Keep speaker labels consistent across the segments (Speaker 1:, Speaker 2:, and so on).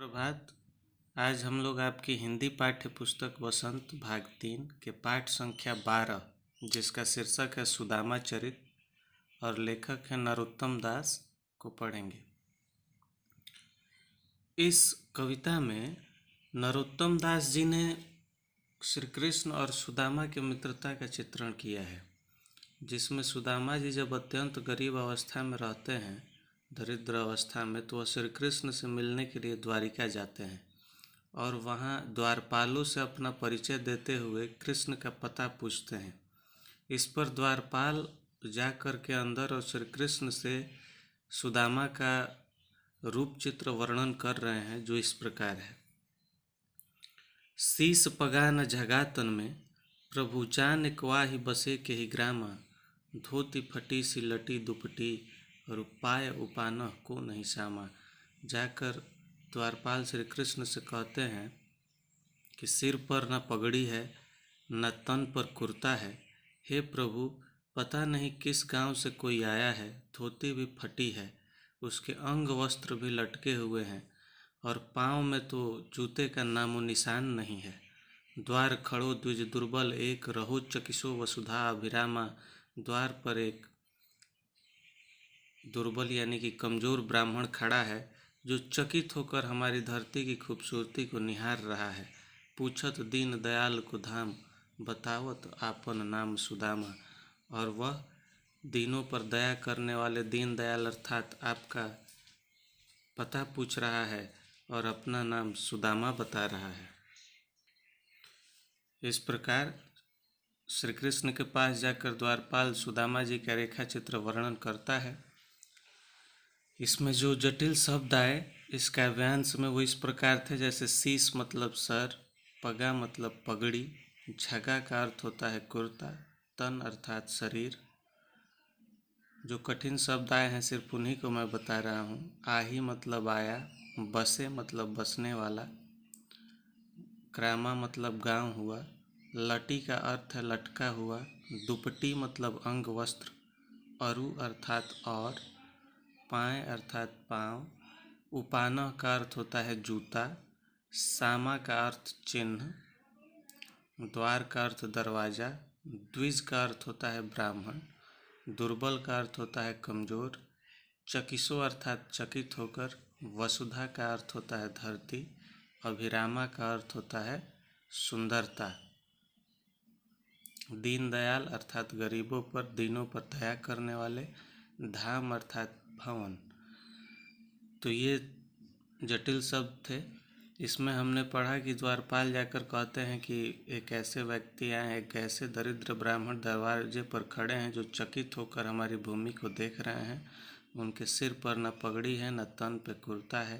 Speaker 1: सुप्रभात। आज हम लोग आपकी हिंदी पाठ्य पुस्तक वसंत भाग 3 के पाठ संख्या 12 जिसका शीर्षक है सुदामा चरित और लेखक है नरोत्तम दास को पढ़ेंगे। इस कविता में नरोत्तम दास जी ने श्री कृष्ण और सुदामा की मित्रता का चित्रण किया है, जिसमें सुदामा जी जब अत्यंत गरीब अवस्था में रहते हैं, दरिद्र अवस्था में, तो वह श्री कृष्ण से मिलने के लिए द्वारिका जाते हैं और वहाँ द्वारपालों से अपना परिचय देते हुए कृष्ण का पता पूछते हैं। इस पर द्वारपाल जा कर के अंदर और श्री कृष्ण से सुदामा का रूप चित्र वर्णन कर रहे हैं, जो इस प्रकार है। शीस पगा न झगातन में प्रभु जान क्वाहि बसे के ही ग्रामा, धोती फटी सी लटी दुपटी और पाय उपानह को नहीं सामा। जाकर द्वारपाल श्री कृष्ण से कहते हैं कि सिर पर न पगड़ी है न तन पर कुर्ता है, हे प्रभु पता नहीं किस गांव से कोई आया है, धोती भी फटी है, उसके अंग वस्त्र भी लटके हुए हैं और पाँव में तो जूते का नामो निशान नहीं है। द्वार खड़ो द्विज दुर्बल एक, रहो चकिसो वसुधा अभिरामा। द्वार पर एक दुर्बल यानी कि कमज़ोर ब्राह्मण खड़ा है, जो चकित होकर हमारी धरती की खूबसूरती को निहार रहा है। पूछत दीन दयाल को धाम, बतावत आपन नाम सुदामा। और वह दीनों पर दया करने वाले दीन दयाल अर्थात आपका पता पूछ रहा है और अपना नाम सुदामा बता रहा है। इस प्रकार श्री कृष्ण के पास जाकर द्वारपाल सुदामा जी का रेखा चित्र वर्णन करता है। इसमें जो जटिल शब्द आए इस काव्यांश में वो इस प्रकार थे, जैसे शीश मतलब सर, पगा मतलब पगड़ी, झगा का अर्थ होता है कुर्ता, तन अर्थात शरीर। जो कठिन शब्द आए हैं सिर्फ उन्हीं को मैं बता रहा हूँ। आही मतलब आया, बसे मतलब बसने वाला, ग्रामा मतलब गांव हुआ, लटी का अर्थ है लटका हुआ, दुपटी मतलब अंग वस्त्र, अरु अर्थात और, पाँय अर्थात पाँव, उपानह का अर्थ होता है जूता, सामा का अर्थ चिन्ह, द्वार का अर्थ दरवाज़ा, द्विज का अर्थ होता है ब्राह्मण, दुर्बल का अर्थ होता है कमज़ोर, चकिसो अर्थात चकित होकर, वसुधा का अर्थ होता है धरती, अभिरामा का अर्थ होता है सुंदरता, दीनदयाल अर्थात गरीबों पर दीनों पर दया करने वाले, धाम अर्थात भवन। तो ये जटिल शब्द थे। इसमें हमने पढ़ा कि द्वारपाल जाकर कहते हैं कि एक ऐसे व्यक्ति आए, एक ऐसे दरिद्र ब्राह्मण दरवाजे पर खड़े हैं जो चकित होकर हमारी भूमि को देख रहे हैं। उनके सिर पर न पगड़ी है न तन पे कुर्ता है,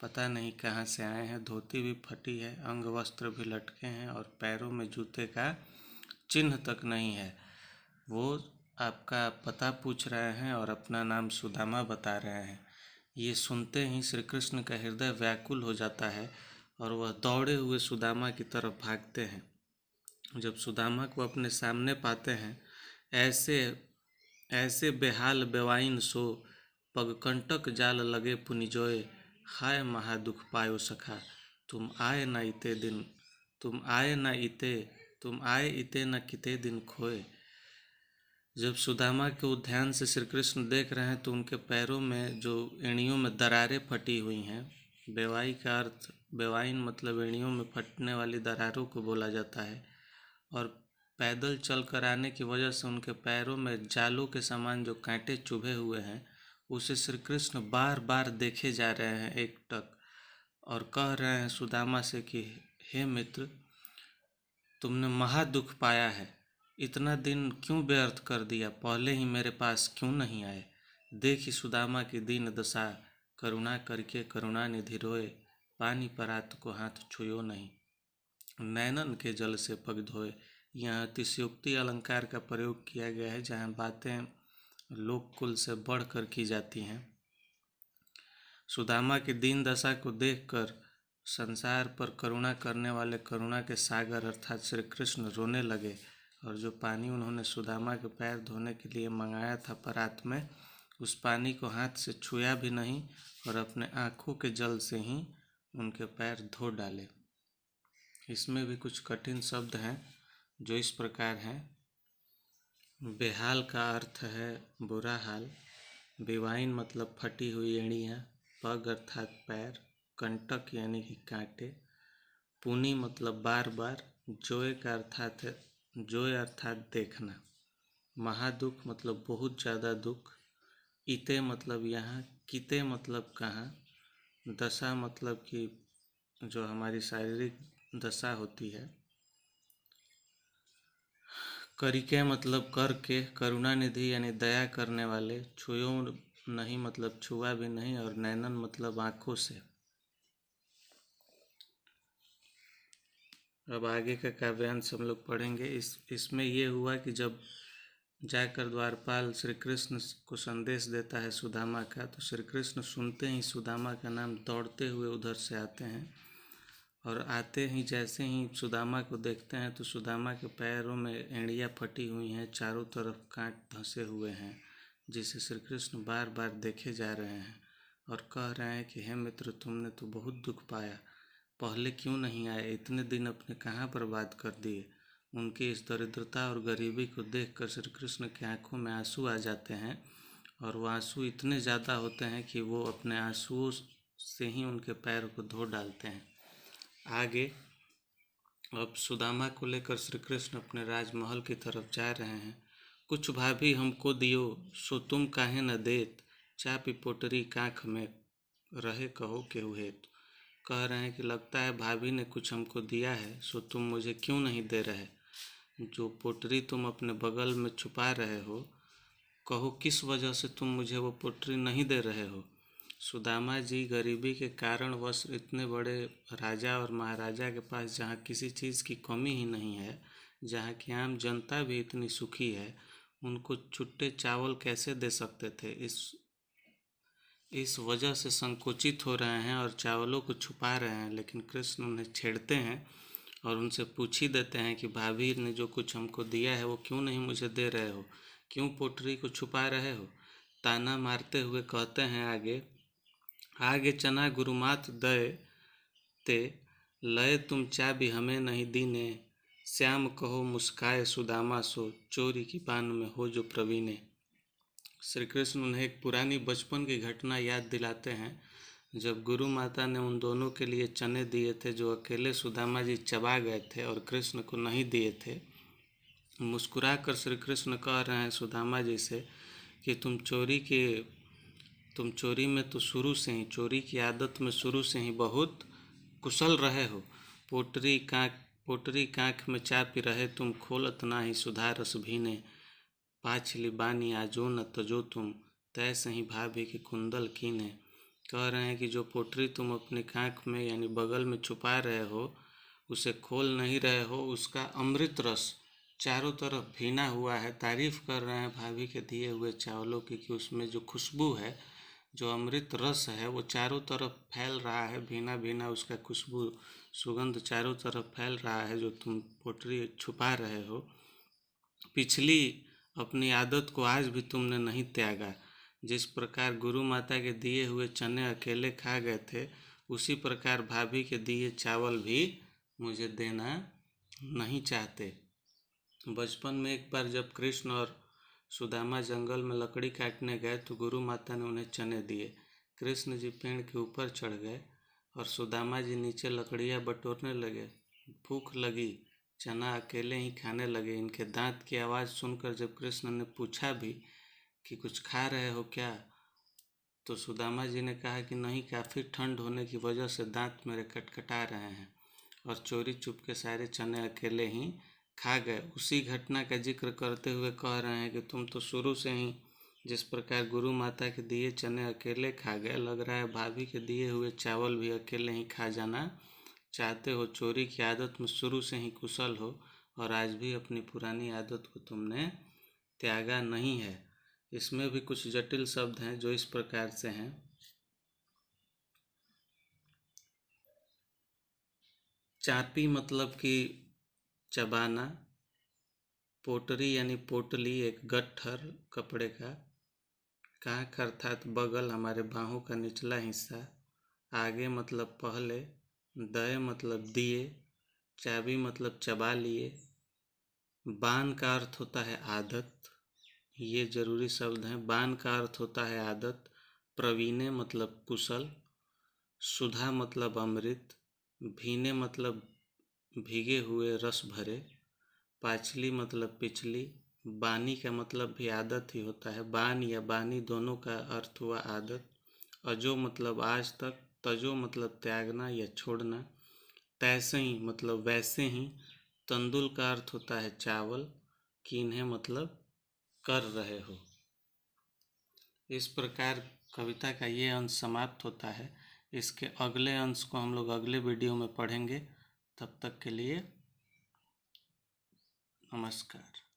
Speaker 1: पता नहीं कहाँ से आए हैं, धोती भी फटी है, अंग वस्त्र भी लटके हैं और पैरों में जूते का चिन्ह तक नहीं है। वो आपका पता पूछ रहे हैं और अपना नाम सुदामा बता रहे हैं। ये सुनते ही श्री कृष्ण का हृदय व्याकुल हो जाता है और वह दौड़े हुए सुदामा की तरफ भागते हैं। जब सुदामा को अपने सामने पाते हैं, ऐसे ऐसे बेहाल बेवाइन सो, पगकंटक जाल लगे पुनिजोए, हाय महादुख पायो सखा, तुम आए न इते दिन, तुम आए न इते, तुम आए इते न किते दिन खोए। जब सुदामा को ध्यान से श्री कृष्ण देख रहे हैं तो उनके पैरों में जो एड़ियों में दरारें फटी हुई हैं, बेवाई का अर्थ, बेवाइन मतलब एड़ियों में फटने वाली दरारों को बोला जाता है, और पैदल चल कर आने की वजह से उनके पैरों में जालों के समान जो कांटे चुभे हुए हैं, उसे श्री कृष्ण बार बार देखे जा रहे हैं एकटक, और कह रहे हैं सुदामा से कि हे मित्र, तुमने महादुख पाया है, इतना दिन क्यों व्यर्थ कर दिया, पहले ही मेरे पास क्यों नहीं आए। देखी सुदामा की दीन दशा, करुणा करके करुणानिधि रोए, पानी परात को हाथ छुयो नहीं, नैनन के जल से पग धोए। यहाँ अतिशयोक्ति अलंकार का प्रयोग किया गया है, जहाँ बातें लोक कुल से बढ़कर की जाती हैं। सुदामा की दीन दशा को देखकर संसार पर करुणा करने वाले करुणा के सागर अर्थात श्री कृष्ण रोने लगे, और जो पानी उन्होंने सुदामा के पैर धोने के लिए मंगाया था परात में, उस पानी को हाथ से छुआ भी नहीं और अपने आँखों के जल से ही उनके पैर धो डाले। इसमें भी कुछ कठिन शब्द हैं जो इस प्रकार हैं। बेहाल का अर्थ है बुरा हाल। बेवाइन मतलब फटी हुई एड़ियाँ। पग अर्थात पैर। कंटक यानी कि कांटे। पुनी मतलब बार बार। जोए का अर्थात है जोए अर्थात देखना। महादुख मतलब बहुत ज़्यादा दुख। इते मतलब यहाँ। किते मतलब कहाँ। दशा मतलब कि जो हमारी शारीरिक दशा होती है। करिके मतलब करके। करुणानिधि यानी दया करने वाले। छुयो नहीं मतलब छुआ भी नहीं। और नैनन मतलब आँखों से। अब आगे का काव्यांश हम लोग पढ़ेंगे। इसमें ये हुआ कि जब जाकर द्वारपाल श्री कृष्ण को संदेश देता है सुदामा का, तो श्री कृष्ण सुनते ही सुदामा का नाम दौड़ते हुए उधर से आते हैं। और आते ही जैसे ही सुदामा को देखते हैं तो सुदामा के पैरों में एड़ियाँ फटी हुई हैं, चारों तरफ कांट धंसे हुए हैं, जिसे श्री कृष्ण बार बार देखे जा रहे हैं और कह रहे हैं कि हे मित्र, तुमने तो बहुत दुख पाया, पहले क्यों नहीं आए, इतने दिन अपने कहाँ बर्बाद कर दिए। उनकी इस दरिद्रता और गरीबी को देखकर श्री कृष्ण की आंखों में आंसू आ जाते हैं और वो आंसू इतने ज़्यादा होते हैं कि वो अपने आंसुओं से ही उनके पैर को धो डालते हैं। आगे अब सुदामा को लेकर श्री कृष्ण अपने राजमहल की तरफ जा रहे हैं। कुछ भाभी हमको दियो, सो तुम काहे न देत, चापी पोटरी काख में रहे कहो केहू हेत। कह रहे हैं कि लगता है भाभी ने कुछ हमको दिया है, सो तुम मुझे क्यों नहीं दे रहे। जो पोटरी तुम अपने बगल में छुपा रहे हो, कहो किस वजह से तुम मुझे वो पोटरी नहीं दे रहे हो। सुदामा जी गरीबी के कारणवश इतने बड़े राजा और महाराजा के पास, जहाँ किसी चीज़ की कमी ही नहीं है, जहाँ की आम जनता भी इतनी सुखी है, उनको छुट्टे चावल कैसे दे सकते थे। इस वजह से संकुचित हो रहे हैं और चावलों को छुपा रहे हैं। लेकिन कृष्ण उन्हें छेड़ते हैं और उनसे पूछ ही देते हैं कि भाभी ने जो कुछ हमको दिया है वो क्यों नहीं मुझे दे रहे हो, क्यों पोटरी को छुपा रहे हो। ताना मारते हुए कहते हैं आगे, आगे चना गुरुमात दय ते, लय तुम चाबी हमें नहीं दीने, श्याम कहो मुस्काए सुदामा सो, चोरी की बान में हो जो प्रवीणे। श्री कृष्ण उन्हें एक पुरानी बचपन की घटना याद दिलाते हैं, जब गुरु माता ने उन दोनों के लिए चने दिए थे जो अकेले सुदामा जी चबा गए थे और कृष्ण को नहीं दिए थे। मुस्कुरा कर श्री कृष्ण कह रहे हैं सुदामा जी से कि तुम चोरी में तो शुरू से ही, चोरी की आदत में शुरू से ही बहुत कुशल रहे हो। पोटरी कांख में चापी रहे तुम, खोलत ना ही सुधारस भीने, पाछली बानी आजो न तजो तुम, तैसे ही भाभी की कुंदल कीने। कह रहे हैं कि जो पोटरी तुम अपने कांख में यानी बगल में छुपा रहे हो, उसे खोल नहीं रहे हो, उसका अमृत रस चारों तरफ भीना हुआ है। तारीफ कर रहे हैं भाभी के दिए हुए चावलों की कि उसमें जो खुशबू है, जो अमृत रस है, वो चारों तरफ फैल रहा है, भीना भीना उसका खुशबू सुगंध चारों तरफ फैल रहा है, जो तुम पोटरी छुपा रहे हो। पिछली अपनी आदत को आज भी तुमने नहीं त्यागा। जिस प्रकार गुरु माता के दिए हुए चने अकेले खा गए थे, उसी प्रकार भाभी के दिए चावल भी मुझे देना नहीं चाहते। बचपन में एक बार जब कृष्ण और सुदामा जंगल में लकड़ी काटने गए तो गुरु माता ने उन्हें चने दिए। कृष्ण जी पेड़ के ऊपर चढ़ गए और सुदामा जी नीचे लकड़ियाँ बटोरने लगे। भूख लगी, चना अकेले ही खाने लगे। इनके दांत की आवाज़ सुनकर जब कृष्ण ने पूछा भी कि कुछ खा रहे हो क्या, तो सुदामा जी ने कहा कि नहीं, काफ़ी ठंड होने की वजह से दांत मेरे कटकटा रहे हैं, और चोरी चुपके सारे चने अकेले ही खा गए। उसी घटना का जिक्र करते हुए कह रहे हैं कि तुम तो शुरू से ही जिस प्रकार गुरु माता के दिए चने अकेले खा गए, लग रहा है भाभी के दिए हुए चावल भी अकेले ही खा जाना चाहते हो। चोरी की आदत में शुरू से ही कुशल हो और आज भी अपनी पुरानी आदत को तुमने त्यागा नहीं है। इसमें भी कुछ जटिल शब्द हैं जो इस प्रकार से हैं। चापी मतलब कि चबाना। पोटरी यानी पोटली, एक गट्ठर कपड़े का। काख अर्थात बगल, हमारे बाहों का निचला हिस्सा। आगे मतलब पहले, दए मतलब दिए, चाबी मतलब चबा लिए, बान का अर्थ होता है आदत, ये जरूरी शब्द हैं। बान का अर्थ होता है आदत। प्रवीणे मतलब कुशल, सुधा मतलब अमृत, भीने मतलब भीगे हुए रस भरे, पाचली मतलब पिछली, बानी का मतलब भी आदत ही होता है। बान या बानी दोनों का अर्थ हुआ आदत। अजो मतलब आज तक, तजो मतलब त्यागना या छोड़ना, तैसे ही मतलब वैसे ही, तंदुल का अर्थ होता है चावल, किन्हें मतलब कर रहे हो। इस प्रकार कविता का ये अंश समाप्त होता है। इसके अगले अंश को हम लोग अगले वीडियो में पढ़ेंगे। तब तक के लिए नमस्कार।